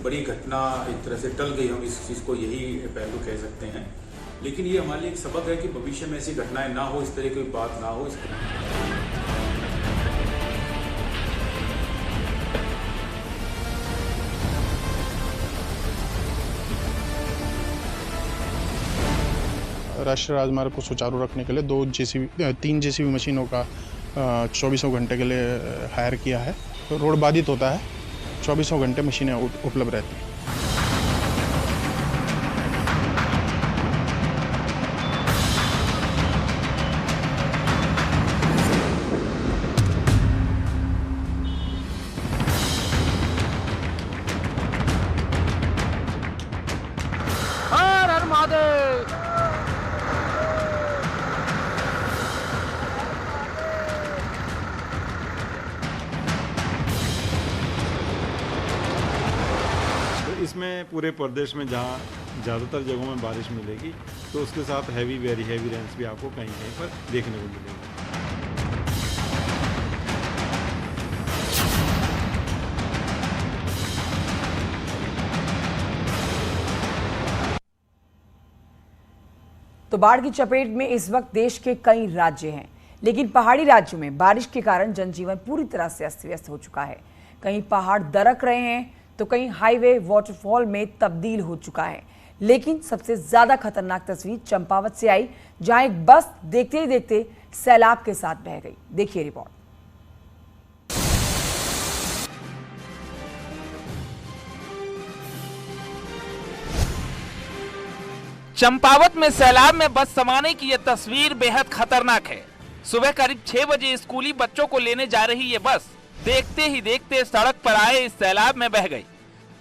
बड़ी घटना एक तरह से टल गई, हम इस चीज़ को यही पहलू कह सकते हैं। लेकिन ये हमारे लिए एक सबक है कि भविष्य में ऐसी घटनाएं ना हो, इस तरह की बात ना हो। राष्ट्रीय राजमार्ग को सुचारू रखने के लिए 3 जेसीबी मशीनों का 24 घंटे के लिए हायर किया है। तो रोड बाधित होता है, 24 घंटे मशीनें उपलब्ध रहती हैं। हर हर महादेव। इसमें पूरे प्रदेश में जहाँ ज़्यादातर जगहों में बारिश मिलेगी, तो उसके साथ वेरी हैवी रेन्स भी आपको कहीं कहीं पर देखने को मिलेगी। तो बाढ़ की चपेट में इस वक्त देश के कई राज्य हैं, लेकिन पहाड़ी राज्यों में बारिश के कारण जनजीवन पूरी तरह से अस्त व्यस्त हो चुका है। कहीं पहाड़ दरक रहे हैं तो कहीं हाईवे वाटरफॉल में तब्दील हो चुका है। लेकिन सबसे ज्यादा खतरनाक तस्वीर चंपावत से आई, जहां एक बस देखते ही देखते सैलाब के साथ बह गई। देखिए रिपोर्ट। चंपावत में सैलाब में बस समाने की यह तस्वीर बेहद खतरनाक है। सुबह करीब 6 बजे स्कूली बच्चों को लेने जा रही ये बस देखते ही देखते सड़क पर आए इस सैलाब में बह गई।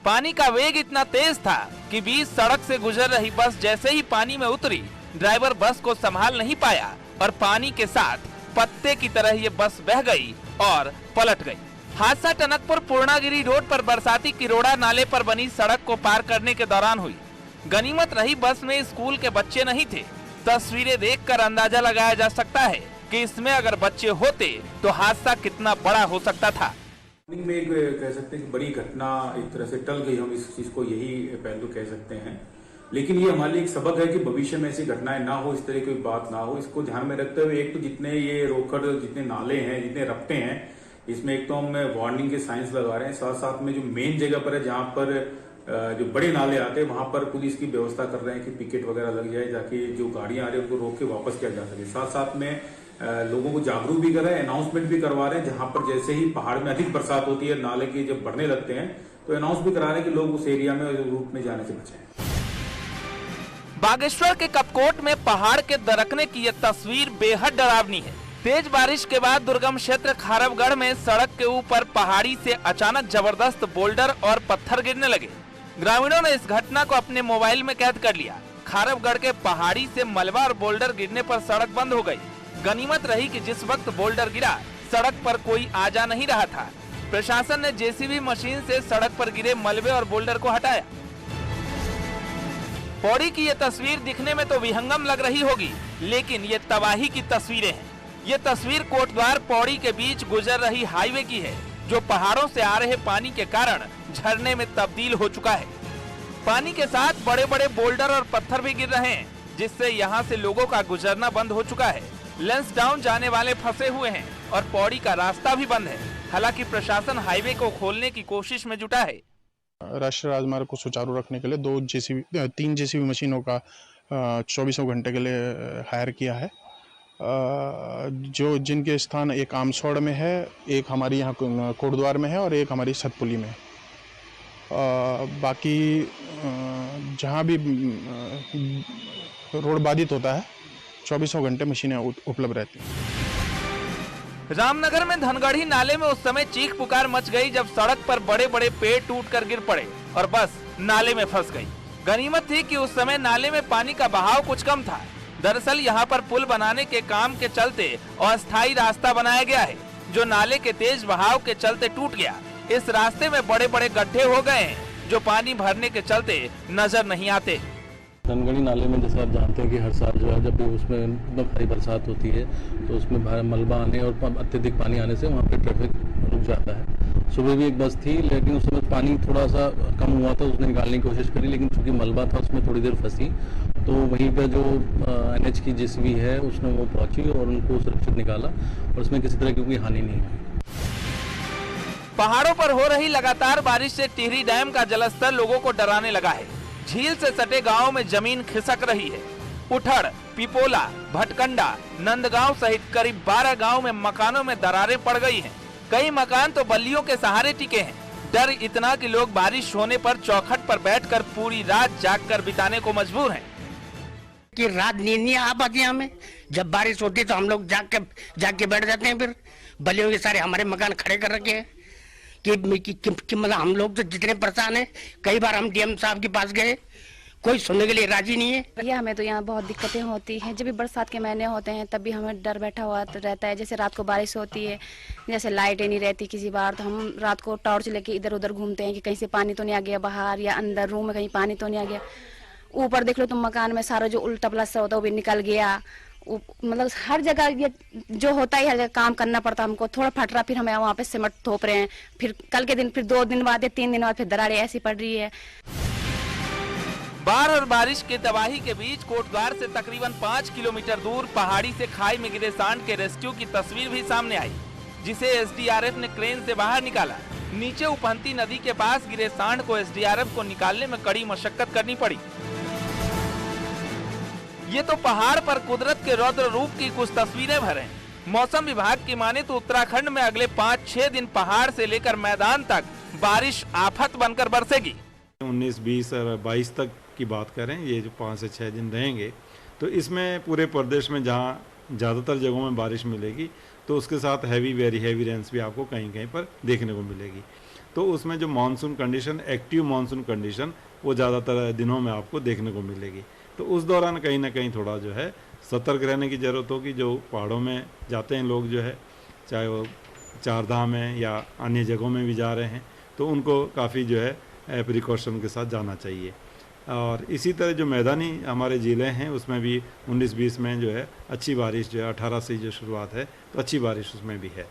पानी का वेग इतना तेज था कि बीच सड़क से गुजर रही बस जैसे ही पानी में उतरी, ड्राइवर बस को संभाल नहीं पाया और पानी के साथ पत्ते की तरह ये बस बह गई और पलट गई। हादसा टनकपुर पूर्णागिरी रोड पर बरसाती किरोड़ा नाले पर बनी सड़क को पार करने के दौरान हुई। गनीमत रही बस में स्कूल के बच्चे नहीं थे। तस्वीरें देखकर अंदाजा लगाया जा सकता है कि इसमें अगर बच्चे होते तो हादसा कितना बड़ा हो सकता था। में एक कह सकते हैं कि बड़ी घटना एक तरह से टल गई, हम इस चीज़ को यही पहलू कह सकते हैं। लेकिन ये हमारे लिए एक सबक है कि भविष्य में ऐसी घटनाएं ना हो, इस तरह की बात ना हो। इसको ध्यान में रखते हुए एक तो जितने ये रोकड़, जितने नाले हैं, जितने रपटे हैं, इसमें एक तो हम वार्निंग के साइंस लगा रहे हैं। साथ साथ में जो मेन जगह पर है, जहाँ पर जो बड़े नाले आते हैं, वहां पर पुलिस की व्यवस्था कर रहे हैं कि पिकेट वगैरह लग जाए, ताकि जो गाड़ियां आ रही है उनको रोक के वापस किया जा सके। साथ साथ में लोगों को जागरूक भी कर रहे हैं, अनाउंसमेंट भी करवा रहे हैं। जहां पर जैसे ही पहाड़ में अधिक बरसात होती है, नाले के जब बढ़ने लगते हैं, तो अनाउंस भी करा रहे हैं कि लोग उस एरिया में रूट में जाने से बचें। बागेश्वर के कपकोट में पहाड़ के दरकने की यह तस्वीर बेहद डरावनी है। तेज बारिश के बाद दुर्गम क्षेत्र खारवगढ़ में सड़क के ऊपर पहाड़ी से अचानक जबरदस्त बोल्डर और पत्थर गिरने लगे। ग्रामीणों ने इस घटना को अपने मोबाइल में कैद कर लिया। खारवगढ़ के पहाड़ी से मलबा और बोल्डर गिरने पर सड़क बंद हो गई। गनीमत रही कि जिस वक्त बोल्डर गिरा, सड़क पर कोई आ जा नहीं रहा था। प्रशासन ने जेसीबी मशीन से सड़क पर गिरे मलबे और बोल्डर को हटाया। पौड़ी की ये तस्वीर दिखने में तो विहंगम लग रही होगी, लेकिन ये तबाही की तस्वीरें हैं। ये तस्वीर कोटद्वार पौड़ी के बीच गुजर रही हाईवे की है, जो पहाड़ों से आ रहे पानी के कारण झरने में तब्दील हो चुका है। पानी के साथ बड़े बड़े बोल्डर और पत्थर भी गिर रहे हैं, जिससे यहाँ से लोगों का गुजरना बंद हो चुका है। लेंसडाउन जाने वाले फंसे हुए हैं और पौड़ी का रास्ता भी बंद है। हालांकि प्रशासन हाईवे को खोलने की कोशिश में जुटा है। राष्ट्रीय राजमार्ग को सुचारू रखने के लिए 3 जेसीबी मशीनों का 24 घंटे के लिए हायर किया है। जो जिनके स्थान एक आमसौड़ में है, एक हमारी यहाँ कोटद्वार में है और एक हमारी सतपुली में है। बाकी जहाँ भी रोड बाधित होता है, 24 घंटे मशीनें उपलब्ध रहती हैं। रामनगर में धनगढ़ी नाले में उस समय चीख पुकार मच गई जब सड़क पर बड़े बड़े पेड़ टूटकर गिर पड़े और बस नाले में फंस गई। गनीमत थी कि उस समय नाले में पानी का बहाव कुछ कम था। दरअसल यहाँ पर पुल बनाने के काम के चलते अस्थायी रास्ता बनाया गया है, जो नाले के तेज बहाव के चलते टूट गया। इस रास्ते में बड़े बड़े गड्ढे हो गए हैं, जो पानी भरने के चलते नजर नहीं आते। धनगढ़ी नाले में जैसे आप जानते हैं कि हर साल जो है जब भी उसमें एकदम भारी बरसात होती है तो उसमें मलबा आने और अत्यधिक पानी आने से वहाँ पे ट्रैफिक रुक जाता है सुबह भी एक बस थी, लेकिन उस समय पानी थोड़ा सा कम हुआ था, उसने निकालने की कोशिश करी, लेकिन चूंकि मलबा था उसमें थोड़ी देर फंसी, तो वहीं पर जो NH की जेसीबी है उसने वो पहुंची और उनको सुरक्षित निकाला और उसमें किसी तरह की कोई हानि नहीं हुई। पहाड़ों पर हो रही लगातार बारिश से टिहरी डैम का जलस्तर लोगों को डराने लगा है। झील से सटे गांवों में जमीन खिसक रही है। उठड़, पिपोला, भटकंडा, नंदगांव सहित करीब 12 गांव में मकानों में दरारें पड़ गई हैं। कई मकान तो बल्लियों के सहारे टिके हैं। डर इतना कि लोग बारिश होने पर चौखट पर बैठकर पूरी रात जागकर बिताने को मजबूर हैं। कि रात नींद नहीं आ पाती हमें। जब बारिश होती तो हम लोग जाग के बैठ जाते हैं। फिर बल्लियों के सारे हमारे मकान खड़े कर रखे हैं कि मतलब हम लोग तो जितने परेशान हैं। कई बार हम DM साहब के पास गए, कोई सुनने के लिए राजी नहीं है। भैया हमें तो यहाँ बहुत दिक्कतें होती हैं। जब भी बरसात के महीने होते हैं तब भी हमें डर बैठा हुआ रहता है। जैसे रात को बारिश होती है, जैसे लाइटें नहीं रहती किसी बार, तो हम रात को टॉर्च लेके इधर उधर घूमते हैं कि कहीं से पानी तो नहीं आ गया बाहर, या अंदर रूम में कहीं पानी तो नहीं आ गया। ऊपर देख लो तुम, मकान में सारा जो उल्टा प्लस होता है वो भी निकल गया। मतलब हर जगह ये जो होता है, हर जगह काम करना पड़ता है हमको। थोड़ा फट रहा, फिर हमें वहाँ पे सीमेंट थोप रहे हैं। फिर कल के दिन, फिर 2 दिन बाद या 3 दिन बाद फिर दरारें ऐसी पड़ रही है। बाढ़ और बारिश के तबाही के बीच कोटद्वार से तकरीबन 5 किलोमीटर दूर पहाड़ी से खाई में गिरे सांड के रेस्क्यू की तस्वीर भी सामने आई, जिसे SDRF ने क्रेन से बाहर निकाला। नीचे उपहंती नदी के पास गिरे सांड को SDRF को निकालने में कड़ी मशक्कत करनी पड़ी। ये तो पहाड़ पर कुदरत के रौद्र रूप की कुछ तस्वीरें भर हैं। मौसम विभाग की माने तो उत्तराखंड में अगले 5-6 दिन पहाड़ से लेकर मैदान तक बारिश आफत बनकर बरसेगी। 19, 20 और 22 तक की बात करें, ये जो 5 से 6 दिन रहेंगे, तो इसमें पूरे प्रदेश में जहाँ ज़्यादातर जगहों में बारिश मिलेगी, तो उसके साथ वेरी हैवी रेन्स भी आपको कहीं कहीं पर देखने को मिलेगी। तो उसमें जो monsoon condition, active monsoon condition, वो ज़्यादातर दिनों में आपको देखने को मिलेगी। तो उस दौरान कहीं ना कहीं थोड़ा जो है सतर्क रहने की ज़रूरत होगी। जो पहाड़ों में जाते हैं लोग जो है, चाहे वो 4 धाम है या अन्य जगहों में भी जा रहे हैं, तो उनको काफ़ी जो है प्रिकॉशन के साथ जाना चाहिए। और इसी तरह जो मैदानी हमारे ज़िले हैं उसमें भी 19-20 में जो है अच्छी बारिश जो है, 18 से जो शुरुआत है तो अच्छी बारिश उसमें भी है।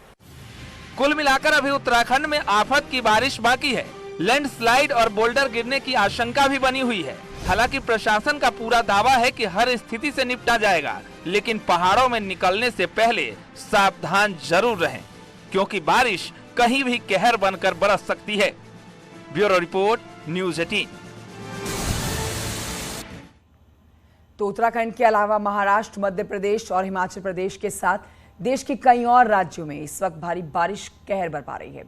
कुल मिलाकर अभी उत्तराखंड में आफत की बारिश बाकी है। लैंडस्लाइड और बोल्डर गिरने की आशंका भी बनी हुई है। हालांकि प्रशासन का पूरा दावा है कि हर स्थिति से निपटा जाएगा, लेकिन पहाड़ों में निकलने से पहले सावधान जरूर रहें, क्योंकि बारिश कहीं भी कहर बनकर बरस सकती है। Bureau report, news 18। तो उत्तराखंड के अलावा महाराष्ट्र, मध्य प्रदेश और हिमाचल प्रदेश के साथ देश के कई और राज्यों में इस वक्त भारी बारिश कहर बरपा रही है।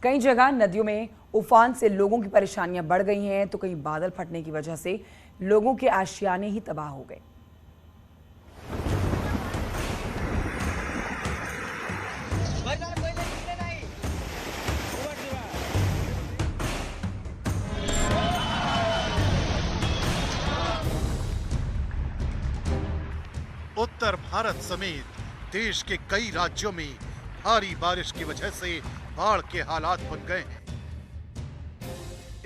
कई जगह नदियों में उफान से लोगों की परेशानियां बढ़ गई हैं, तो कहीं बादल फटने की वजह से लोगों के आशियाने ही तबाह हो गए। उत्तर भारत समेत देश के कई राज्यों में भारी बारिश की वजह से बाढ़ के हालात बन गए हैं।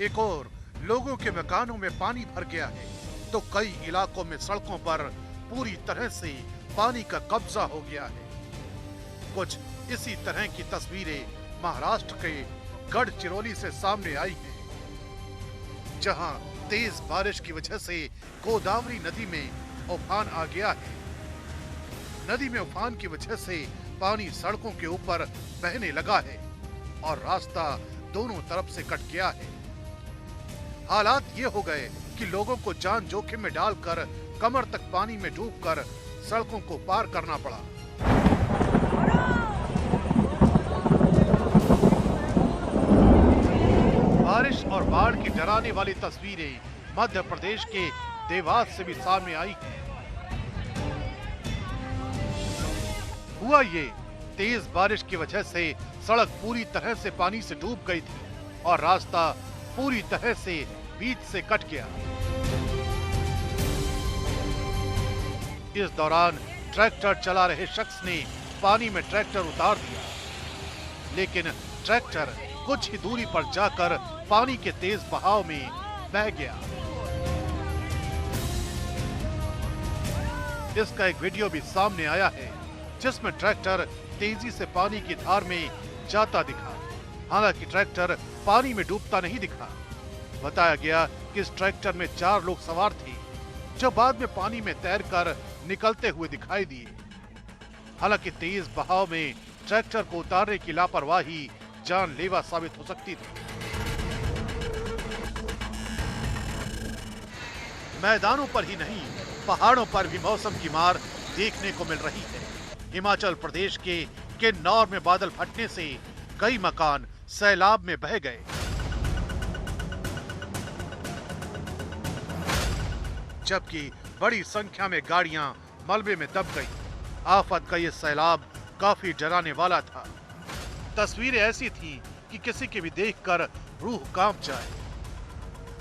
एक और लोगों के मकानों में पानी भर गया है, तो कई इलाकों में सड़कों पर पूरी तरह से पानी का कब्जा हो गया है। कुछ इसी तरह की तस्वीरें महाराष्ट्र के गढ़चिरौली से सामने आई हैं, जहां तेज बारिश की वजह से गोदावरी नदी में उफान आ गया है। नदी में उफान की वजह से पानी सड़कों के ऊपर बहने लगा है और रास्ता दोनों तरफ से कट गया है। हालात ये हो गए कि लोगों को जान जोखिम में डालकर कमर तक पानी में डूबकर सड़कों को पार करना पड़ा। बारिश और बाढ़ की डराने वाली तस्वीरें मध्य प्रदेश के देवास से भी सामने आई हैं। हुआ ये, तेज बारिश की वजह से सड़क पूरी तरह से पानी से डूब गई थी और रास्ता पूरी तरह से बीच से कट गया। इस दौरान ट्रैक्टर चला रहे शख्स ने पानी में ट्रैक्टर उतार दिया, लेकिन ट्रैक्टर कुछ ही दूरी पर जाकर पानी के तेज बहाव में बह गया। इसका एक वीडियो भी सामने आया है, जिसमें ट्रैक्टर तेजी से पानी की धार में जाता दिखा। हालांकि ट्रैक्टर पानी में डूबता नहीं दिखा। बताया गया कि इस ट्रैक्टर में 4 लोग सवार थे, जो बाद में पानी में तैरकर निकलते हुए दिखाई दिए। हालांकि तेज बहाव में ट्रैक्टर को उतारने की लापरवाही जानलेवा साबित हो सकती थी। मैदानों पर ही नहीं, पहाड़ों पर भी मौसम की मार देखने को मिल रही है। हिमाचल प्रदेश के किन्नौर में बादल फटने से कई मकान सैलाब में बह गए। जबकि बड़ी संख्या में गाड़ियां मलबे में दब गई। आफत का ये सैलाब काफी डराने वाला था। तस्वीरें ऐसी थीं कि किसी के भी देखकर रूह कांप जाए।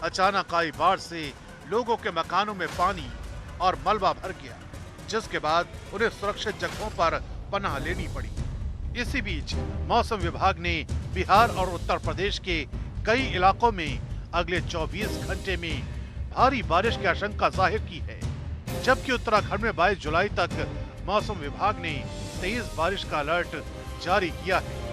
अचानक आई बाढ़ से लोगों के मकानों में पानी और मलबा भर गया, जिसके बाद उन्हें सुरक्षित जगहों पर पनाह लेनी पड़ी। इसी बीच मौसम विभाग ने बिहार और उत्तर प्रदेश के कई इलाकों में अगले 24 घंटे में भारी बारिश की आशंका जाहिर की है, जबकि उत्तराखंड में 22 जुलाई तक मौसम विभाग ने तेज बारिश का अलर्ट जारी किया है।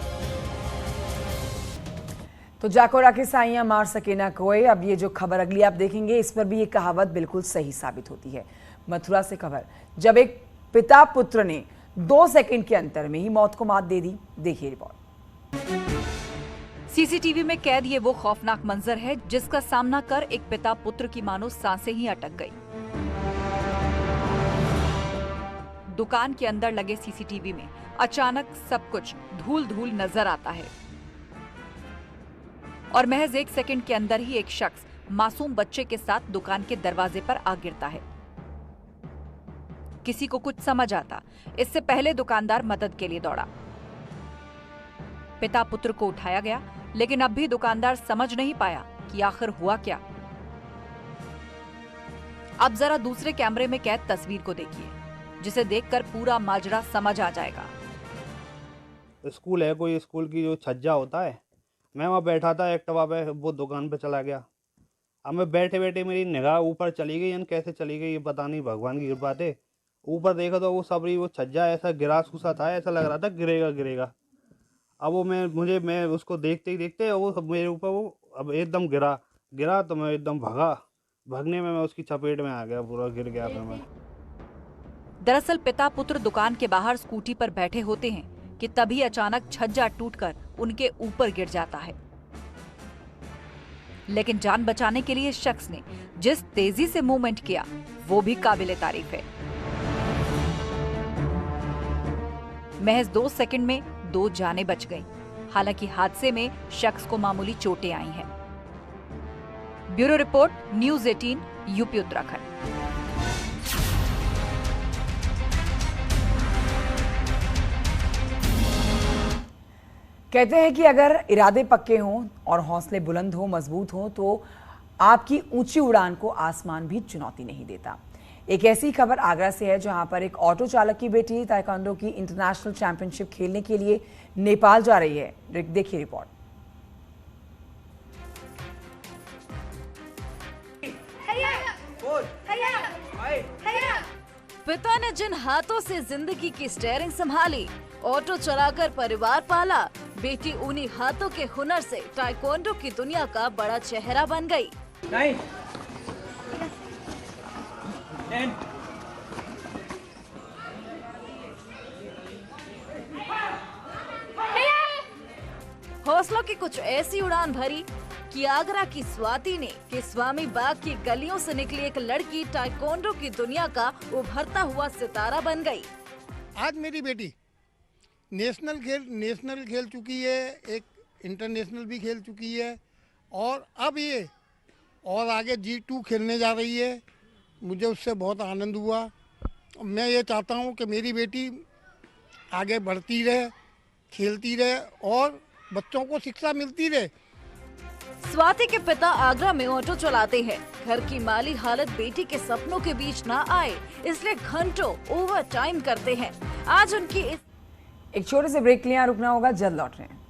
तो जाको राखे साइयां मार सके ना कोई। अब ये जो खबर अगली आप देखेंगे, इस पर भी ये कहावत बिल्कुल सही साबित होती है। मथुरा से खबर, जब एक पिता पुत्र ने 2 सेकंड के अंतर में ही मौत को मात दे दी। देखिए रिपोर्ट। सीसीटीवी में कैद ये वो खौफनाक मंजर है जिसका सामना कर एक पिता पुत्र की मानो सांसें ही अटक गई। दुकान के अंदर लगे सीसीटीवी में अचानक सब कुछ धूल धूल नजर आता है और महज 1 सेकंड के अंदर ही एक शख्स मासूम बच्चे के साथ दुकान के दरवाजे पर आ गिरता है। किसी को कुछ समझ आता, इससे पहले दुकानदार मदद के लिए दौड़ा। पिता पुत्र को उठाया गया, लेकिन अब भी दुकानदार समझ नहीं पाया कि आखिर हुआ क्या। अब जरा दूसरे कैमरे में कैद तस्वीर को देखिए, जिसे देखकर पूरा माजरा समझ आ जाएगा। स्कूल है, कोई स्कूल की जो छज्जा होता है, मैं वहाँ बैठा था एक्टिवा पे, वो दुकान पे चला गया। अब मैं बैठे बैठे मेरी निगाह ऊपर चली गई, कैसे चली गई ये पता नहीं, भगवान की कृपा थे। ऊपर देखा तो वो सबरी वो छज्जा ऐसा गिरा घुसा था, ऐसा लग रहा था गिरेगा गिरेगा। अब वो मैं उसको देखते ही देखते वो मेरे ऊपर वो अब एकदम गिरा तो मैं एकदम भागने में मैं उसकी चपेट में आ गया, पूरा गिर गया था मैं। दरअसल पिता पुत्र दुकान के बाहर स्कूटी पर बैठे होते हैं कि तभी अचानक छज्जा टूटकर उनके ऊपर गिर जाता है। लेकिन जान बचाने के लिए शख्स ने जिस तेजी से मूवमेंट किया वो भी काबिले तारीफ है। महज 2 सेकंड में 2 जानें बच गईं। हालांकि हादसे में शख्स को मामूली चोटें आई हैं। Bureau report, news 18, UP Uttarakhand. कहते हैं कि अगर इरादे पक्के हों और हौसले बुलंद हों, मजबूत हों, तो आपकी ऊंची उड़ान को आसमान भी चुनौती नहीं देता। एक ऐसी खबर आगरा से है, जहां पर एक ऑटो चालक की बेटी ताइक्वांडो की इंटरनेशनल चैंपियनशिप खेलने के लिए नेपाल जा रही है। देखिए रिपोर्ट। पिता ने जिन हाथों से जिंदगी की स्टीयरिंग संभाली, ऑटो चलाकर परिवार पाला, बेटी उन्हीं हाथों के हुनर से ताइक्वांडो की दुनिया का बड़ा चेहरा बन गई। हौसलों की कुछ ऐसी उड़ान भरी कि आगरा की स्वाति ने कि स्वामी बाग की गलियों से निकली एक लड़की ताइक्वांडो की दुनिया का उभरता हुआ सितारा बन गई। आज मेरी बेटी नेशनल खेल चुकी है, एक इंटरनेशनल भी खेल चुकी है और अब ये और आगे G2 खेलने जा रही है। मुझे उससे बहुत आनंद हुआ। मैं ये चाहता हूँ कि मेरी बेटी आगे बढ़ती रहे, खेलती रहे और बच्चों को शिक्षा मिलती रहे। स्वाति के पिता आगरा में ऑटो चलाते हैं। घर की माली हालत बेटी के सपनों के बीच ना आए, इसलिए घंटों ओवर टाइम करते हैं। आज उनकी एक छोटे से ब्रेक के लिए रुकना होगा, जल्द लौट रहे हैं।